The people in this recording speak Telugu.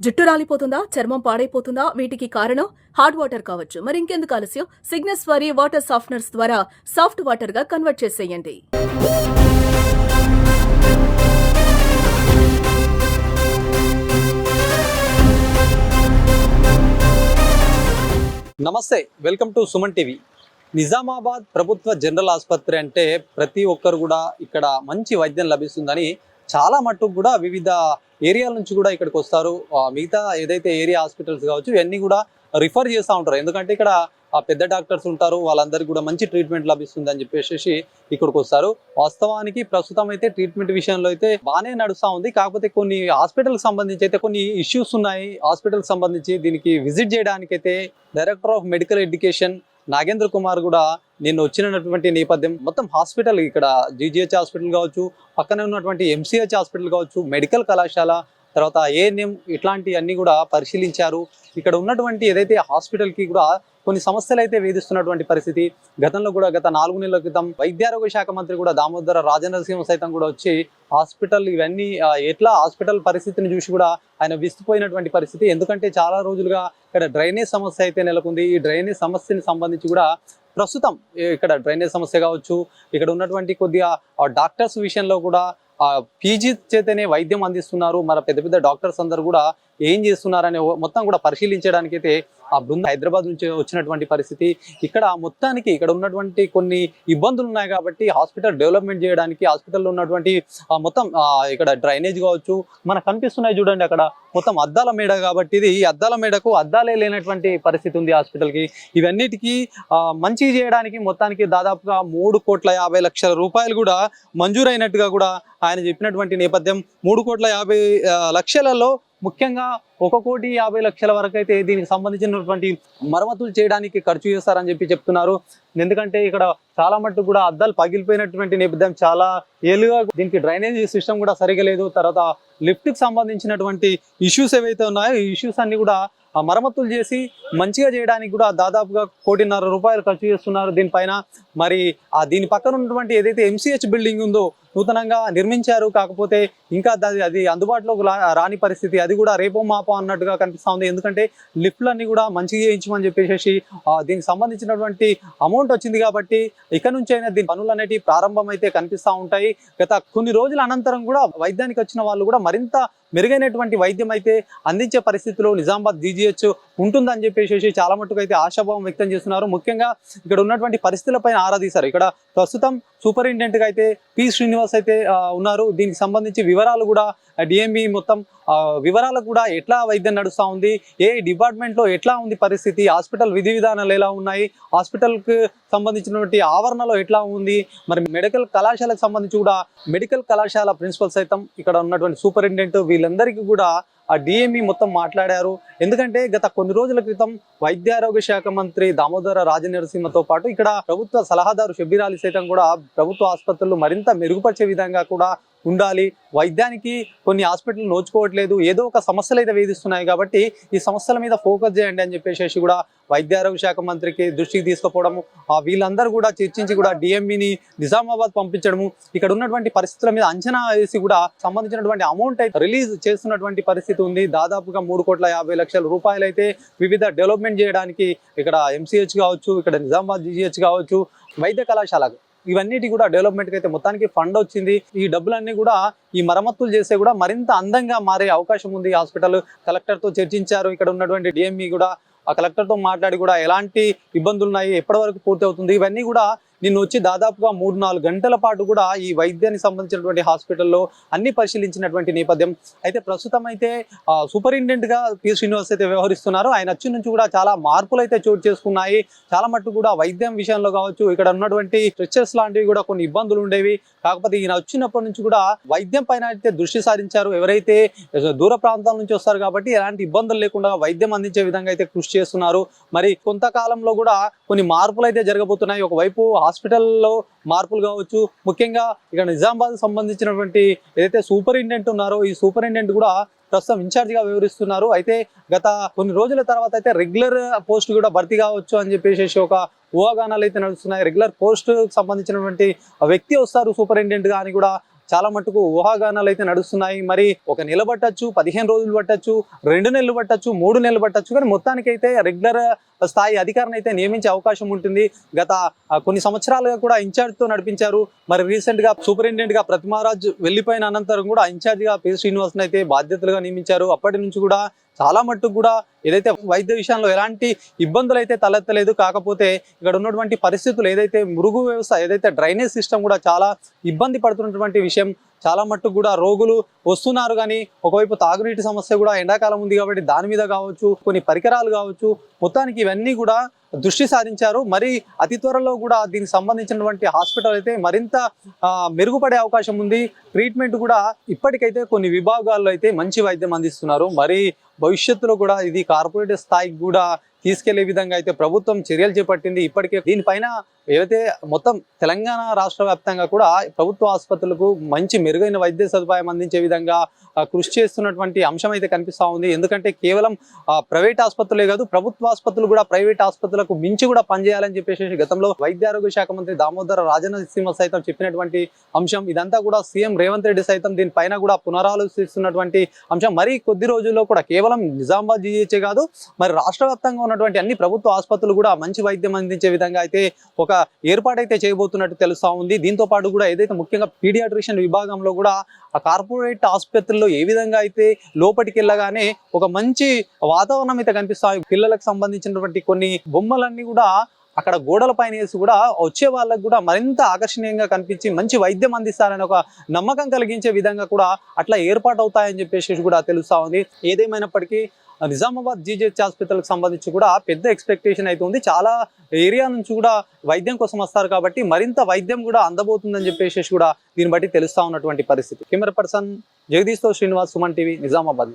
జుట్టు రాలిపోతుందా, చర్మం పాడైపోతుందా? వీటికి కారణం హార్డ్ వాటర్ కావచ్చు. మరి ఇంకెందుకు ఆలస్యం? సిగ్నస్ వారి వాటర్ సాఫ్ట్నర్స్ ద్వారా సాఫ్ట్ వాటర్ గా కన్వర్ట్ చేసేయండి. నమస్తే, welcome to Suman TV. Nizamabad ప్రభుత్వ జనరల్ ఆసుపత్రి అంటే ప్రతి ఒక్కరు కూడా ఇక్కడ మంచి వైద్యం లభిస్తుందని చాలా మట్టుకు కూడా వివిధ ఏరియాల నుంచి కూడా ఇక్కడికి వస్తారు. మిగతా ఏదైతే ఏరియా హాస్పిటల్స్ కావచ్చు ఇవన్నీ కూడా రిఫర్ చేస్తూ ఉంటారు. ఎందుకంటే ఇక్కడ పెద్ద డాక్టర్స్ ఉంటారు, వాళ్ళందరికీ కూడా మంచి ట్రీట్మెంట్ లభిస్తుంది అని చెప్పేసి ఇక్కడికి వస్తారు. వాస్తవానికి ప్రస్తుతం అయితే ట్రీట్మెంట్ విషయంలో అయితే బాగానే నడుస్తూ ఉంది. కాకపోతే కొన్ని హాస్పిటల్కి సంబంధించి అయితే కొన్ని ఇష్యూస్ ఉన్నాయి. హాస్పిటల్కి సంబంధించి దీనికి విజిట్ చేయడానికి అయితే director of medical education Nagendra Kumar కూడా నిన్న వచ్చినటువంటి నేపథ్యం మొత్తం హాస్పిటల్ ఇక్కడ జీజీహెచ్ హాస్పిటల్ కావచ్చు, పక్కనే ఉన్నటువంటి ఎంసీహెచ్ హాస్పిటల్ కావచ్చు, మెడికల్ కళాశాల, తర్వాత ఏఎన్ఎం ఇట్లాంటి అన్ని కూడా పరిశీలించారు. ఇక్కడ ఉన్నటువంటి ఏదైతే హాస్పిటల్కి కూడా కొన్ని సమస్యలు అయితే వేధిస్తున్నటువంటి పరిస్థితి. గతంలో కూడా గత 4 నెలల క్రితం వైద్యారోగ్య శాఖ మంత్రి కూడా దామోదర రాజనరసింహ సైతం కూడా వచ్చి హాస్పిటల్ ఇవన్నీ ఎట్లా హాస్పిటల్ పరిస్థితిని చూసి కూడా ఆయన విస్తుపోయినటువంటి పరిస్థితి. ఎందుకంటే చాలా రోజులుగా ఇక్కడ డ్రైనేజ్ సమస్య అయితే నెలకొంది. ఈ డ్రైనేజ్ సమస్యని సంబంధించి కూడా ప్రస్తుతం ఇక్కడ డ్రైనేజ్ సమస్య కావచ్చు, ఇక్కడ ఉన్నటువంటి కొద్దిగా డాక్టర్స్ విషయంలో కూడా పీజీ చేతనే వైద్యం అందిస్తున్నారు. మరి పెద్ద పెద్ద డాక్టర్స్ అందరూ కూడా ఏం చేస్తున్నారనే మొత్తం కూడా పరిశీలించడానికి అయితే ఆ బృందం హైదరాబాద్ నుంచి వచ్చినటువంటి పరిస్థితి. ఇక్కడ మొత్తానికి ఇక్కడ ఉన్నటువంటి కొన్ని ఇబ్బందులు ఉన్నాయి కాబట్టి హాస్పిటల్ డెవలప్మెంట్ చేయడానికి హాస్పిటల్లో ఉన్నటువంటి మొత్తం ఇక్కడ డ్రైనేజ్ కావచ్చు, మనకు కనిపిస్తున్నాయి చూడండి, అక్కడ మొత్తం అద్దాల మేడ కాబట్టి ఇది ఈ అద్దాల మేడకు అద్దాలే లేనటువంటి పరిస్థితి ఉంది హాస్పిటల్కి. ఇవన్నిటికీ మంచి చేయడానికి మొత్తానికి దాదాపుగా 3,50,00,000 రూపాయలు కూడా మంజూరైనట్టుగా కూడా ఆయన చెప్పినటువంటి నేపథ్యం. 3,50,00,000లలో ముఖ్యంగా 1,50,00,000 వరకు అయితే దీనికి సంబంధించినటువంటి మరమ్మతులు చేయడానికి ఖర్చు చేస్తారని చెప్తున్నారు. ఎందుకంటే ఇక్కడ చాలా మట్టుకు కూడా అద్దాలు పగిలిపోయినటువంటి నేపథ్యం, చాలా ఏళ్ళుగా దీనికి డ్రైనేజీ సిస్టమ్ కూడా సరిగా లేదు. తర్వాత లిఫ్ట్కి సంబంధించినటువంటి ఇష్యూస్ ఏవైతే ఉన్నాయో ఈ ఇష్యూస్ అన్ని కూడా మరమ్మతులు చేసి మంచిగా చేయడానికి కూడా దాదాపుగా 1,50,00,000 రూపాయలు ఖర్చు చేస్తున్నారు దీనిపైన. మరి దీని పక్కన ఉన్నటువంటి ఏదైతే ఎంసీహెచ్ బిల్డింగ్ ఉందో నూతనంగా నిర్మించారు, కాకపోతే ఇంకా అది అందుబాటులోకి రాని పరిస్థితి. అది కూడా రేపో మాపో అన్నట్టుగా కనిపిస్తూ ఉంది. ఎందుకంటే లిఫ్ట్లన్నీ కూడా మంచిగా చేయించమని చెప్పేసి దీనికి సంబంధించినటువంటి అమౌంట్ వచ్చింది కాబట్టి ఇక్కడ నుంచి అయినా దీని పనులు అనేటివి ప్రారంభం అయితే కనిపిస్తూ ఉంటాయి. గత కొన్ని రోజుల అనంతరం కూడా వైద్యానికి వచ్చిన వాళ్ళు కూడా మరింత మెరుగైనటువంటి వైద్యం అయితే అందించే పరిస్థితిలో నిజామాబాద్ జీజీహెచ్ ఉంటుందని చెప్పేసి చాలా మట్టుకు అయితే ఆశాభావం వ్యక్తం చేస్తున్నారు. ముఖ్యంగా ఇక్కడ ఉన్నటువంటి పరిస్థితులపైన ఆరా తీశారు. ఇక్కడ ప్రస్తుతం సూపరింటెండెంట్గా అయితే పి శ్రీనివాస్ అయితే ఉన్నారు. దీనికి సంబంధించి వివరాలు కూడా డిఎంఈ మొత్తం వివరాలకు కూడా ఎట్లా వైద్యం నడుస్తూ ఉంది, ఏ డిపార్ట్మెంట్లో ఎట్లా ఉంది పరిస్థితి, హాస్పిటల్ విధి విధానాలు ఎలా ఉన్నాయి, హాస్పిటల్కి సంబంధించినటువంటి ఆవరణలో ఎట్లా ఉంది, మరి మెడికల్ కళాశాలకు సంబంధించి కూడా మెడికల్ కళాశాల ప్రిన్సిపల్ సైతం ఇక్కడ ఉన్నటువంటి సూపరింటెండెంట్ వీళ్ళందరికీ కూడా ఆ డిఎంఈ మొత్తం మాట్లాడారు. ఎందుకంటే గత కొన్ని రోజుల క్రితం వైద్యారోగ్య శాఖ మంత్రి దామోదర రాజనరసింహతో పాటు ఇక్కడ ప్రభుత్వ సలహాదారు షబ్బీర్ అలీ సైతం కూడా ప్రభుత్వ ఆసుపత్రులు మరింత మెరుగుపరిచే విధంగా కూడా ఉండాలి, వైద్యానికి కొన్ని హాస్పిటల్ నోచుకోవట్లేదు, ఏదో ఒక సమస్యలు అయితే వేధిస్తున్నాయి కాబట్టి ఈ సమస్యల మీద ఫోకస్ చేయండి అని చెప్పేసి కూడా వైద్యారోగ్య శాఖ మంత్రికి దృష్టికి తీసుకుపోవడము, వీళ్ళందరూ కూడా చర్చించి కూడా డిఎంఈని నిజామాబాద్ పంపించడము, ఇక్కడ ఉన్నటువంటి పరిస్థితుల మీద అంచనా వేసి కూడా సంబంధించినటువంటి అమౌంట్ అయితే రిలీజ్ చేస్తున్నటువంటి పరిస్థితి ఉంది. దాదాపుగా 3,50,00,000 రూపాయలు అయితే వివిధ డెవలప్మెంట్ చేయడానికి ఇక్కడ ఎంసీహెచ్ కావచ్చు, ఇక్కడ నిజామాబాద్ జీజీహెచ్ కావచ్చు, వైద్య కళాశాలకు ఇవన్నిటి కూడా డెవలప్మెంట్కి అయితే మొత్తానికి ఫండ్ వచ్చింది. ఈ డబ్బులన్నీ కూడా ఈ మరమ్మతులు చేస్తే కూడా మరింత అందంగా మారే అవకాశం ఉంది. హాస్పిటల్ కలెక్టర్తో చర్చించారు. ఇక్కడ ఉన్నటువంటి డిఎంఈ కూడా ఆ కలెక్టర్తో మాట్లాడి కూడా ఎలాంటి ఇబ్బందులు ఉన్నాయి, ఎప్పటి వరకు పూర్తి అవుతుంది, ఇవన్నీ కూడా నిన్న వచ్చి దాదాపుగా 3-4 గంటల పాటు కూడా ఈ వైద్యానికి సంబంధించినటువంటి హాస్పిటల్లో అన్ని పరిశీలించినటువంటి నేపథ్యం. అయితే ప్రస్తుతం అయితే సూపరింటెండెంట్గా పి శ్రీనివాస్ అయితే వ్యవహరిస్తున్నారు. ఆయన వచ్చి నుంచి కూడా చాలా మార్పులు అయితే చోటు చేసుకున్నాయి. చాలా మట్టుకు కూడా వైద్యం విషయంలో కావచ్చు, ఇక్కడ ఉన్నటువంటి స్ట్రెచర్స్ లాంటివి కూడా కొన్ని ఇబ్బందులు ఉండేవి. కాకపోతే ఈయన వచ్చినప్పటి నుంచి కూడా వైద్యం పైన అయితే దృష్టి సారించారు. ఎవరైతే దూర ప్రాంతాల నుంచి వస్తారు కాబట్టి ఎలాంటి ఇబ్బందులు లేకుండా వైద్యం అందించే విధంగా అయితే కృషి చేస్తున్నారు. మరి కొంతకాలంలో కూడా కొన్ని మార్పులు అయితే జరగబోతున్నాయి. ఒకవైపు హాస్పిటల్లో మార్పులు కావచ్చు, ముఖ్యంగా ఇక్కడ నిజామాబాద్ సంబంధించినటువంటి ఏదైతే సూపరింటెండెంట్ ఉన్నారో ఈ సూపరింటెండెంట్ కూడా ప్రస్తుతం ఇన్ఛార్జిగా వ్యవహరిస్తున్నారు. అయితే గత కొన్ని రోజుల తర్వాత అయితే రెగ్యులర్ పోస్ట్ కూడా భర్తీ కావచ్చు అని చెప్పేసి ఒక ఊహాగానాలు అయితే నడుస్తున్నాయి. రెగ్యులర్ పోస్ట్ సంబంధించినటువంటి వ్యక్తి వస్తారు సూపరింటెండెంట్గా అని కూడా చాలా మట్టుకు ఊహాగానాలు అయితే నడుస్తున్నాయి. మరి ఒక నెల పట్టచ్చు, 15 రోజులు పట్టచ్చు, 2 నెలలు పట్టచ్చు, 3 నెలలు పట్టచ్చు, కానీ మొత్తానికైతే రెగ్యులర్ స్థాయి అధికారిని అయితే నియమించే అవకాశం ఉంటుంది. గత కొన్ని సంవత్సరాలుగా కూడా ఇన్ఛార్జ్ తో నడిపించారు. మరి రీసెంట్ గా సూపరింటెండెంట్ గా ప్రతిమారాజ్ వెళ్లిపోయిన అనంతరం కూడా ఇన్ఛార్జ్ గా పి శ్రీనివాస్ అయితే బాధ్యతలుగా నియమించారు. అప్పటి నుంచి కూడా చాలా మట్టుకు కూడా ఏదైతే వైద్య విషయంలో ఎలాంటి ఇబ్బందులు అయితే తలెత్తలేదు. కాకపోతే ఇక్కడ ఉన్నటువంటి పరిస్థితులు ఏదైతే మురుగు వ్యవస్థ, ఏదైతే డ్రైనేజ్ సిస్టమ్ కూడా చాలా ఇబ్బంది పడుతున్నటువంటి విషయం. చాలా మట్టుకు కూడా రోగులు వస్తున్నారు, కానీ ఒకవైపు తాగునీటి సమస్య కూడా ఎండాకాలం ఉంది కాబట్టి దాని మీద కావచ్చు, కొన్ని పరికరాలు కావచ్చు, మొత్తానికి ఇవన్నీ కూడా దృష్టి సారించారు. మరి అతి త్వరలో కూడా దీనికి సంబంధించినటువంటి హాస్పిటల్ అయితే మరింత మెరుగుపడే అవకాశం ఉంది. ట్రీట్మెంట్ కూడా ఇప్పటికైతే కొన్ని విభాగాల్లో అయితే మంచి వైద్యం అందిస్తున్నారు. మరి భవిష్యత్తులో కూడా ఇది కార్పొరేట్ స్థాయికి కూడా తీసుకెళ్లే విధంగా అయితే ప్రభుత్వం చర్యలు చేపట్టింది. ఇప్పటికే దీనిపైన ఏదైతే మొత్తం తెలంగాణ రాష్ట్ర వ్యాప్తంగా కూడా ప్రభుత్వ ఆసుపత్రులకు మంచి మెరుగైన వైద్య సదుపాయం అందించే విధంగా కృషి చేస్తున్నటువంటి అంశం అయితే కనిపిస్తా ఉంది. ఎందుకంటే కేవలం ప్రైవేట్ ఆసుపత్రులే కాదు, ప్రభుత్వ ఆసుపత్రులు కూడా ప్రైవేట్ ఆసుపత్రులకు మించి కూడా పనిచేయాలని చెప్పేసి గతంలో వైద్య ఆరోగ్య శాఖ మంత్రి దామోదర రాజనరసింహ సైతం చెప్పినటువంటి అంశం. ఇదంతా కూడా సీఎం రేవంత్ రెడ్డి సైతం దీనిపైన కూడా పునరాలోచిస్తున్నటువంటి అంశం. మరి కొద్ది రోజుల్లో కూడా కేవలం నిజామాబాద్ జీహెచ్ఏ కాదు, మరి రాష్ట్ర వ్యాప్తంగా ఉన్నటువంటి అన్ని ప్రభుత్వ ఆసుపత్రులు కూడా మంచి వైద్యం అందించే విధంగా అయితే ఒక ఏర్పాటైతే చేయబోతున్నట్టు తెలుస్తా ఉంది. దీంతో పాటు కూడా ఏదైతే ముఖ్యంగా పీడియాట్రిషియన్ విభాగంలో కూడా ఆ కార్పొరేట్ ఆసుపత్రుల్లో ఏ విధంగా అయితే లోపలికి వెళ్ళగానే ఒక మంచి వాతావరణం అయితే కనిపిస్తాయి. పిల్లలకు సంబంధించినటువంటి కొన్ని బొమ్మలన్నీ కూడా అక్కడ గోడల పైన వేసి కూడా వచ్చే వాళ్ళకు కూడా మరింత ఆకర్షణీయంగా కనిపించి మంచి వైద్యం అందిస్తారని ఒక నమ్మకం కలిగించే విధంగా కూడా అట్లా ఏర్పాటు అవుతాయని చెప్పేసి కూడా తెలుస్తా ఉంది. ఏదేమైనప్పటికీ నిజామాబాద్ జీజెచ్ హాస్పిటల్కి సంబంధించి కూడా పెద్ద ఎక్స్పెక్టేషన్ అయితే ఉంది. చాలా ఏరియా నుంచి కూడా వైద్యం కోసం వస్తారు కాబట్టి మరింత వైద్యం కూడా అందబోతుందని చెప్పేసి కూడా దీన్ని బట్టి తెలుస్తా ఉన్నటువంటి పరిస్థితి. కెమెరా పర్సన్ జగదీష్తో శ్రీనివాస్, సుమన్ టీవీ, నిజామాబాద్.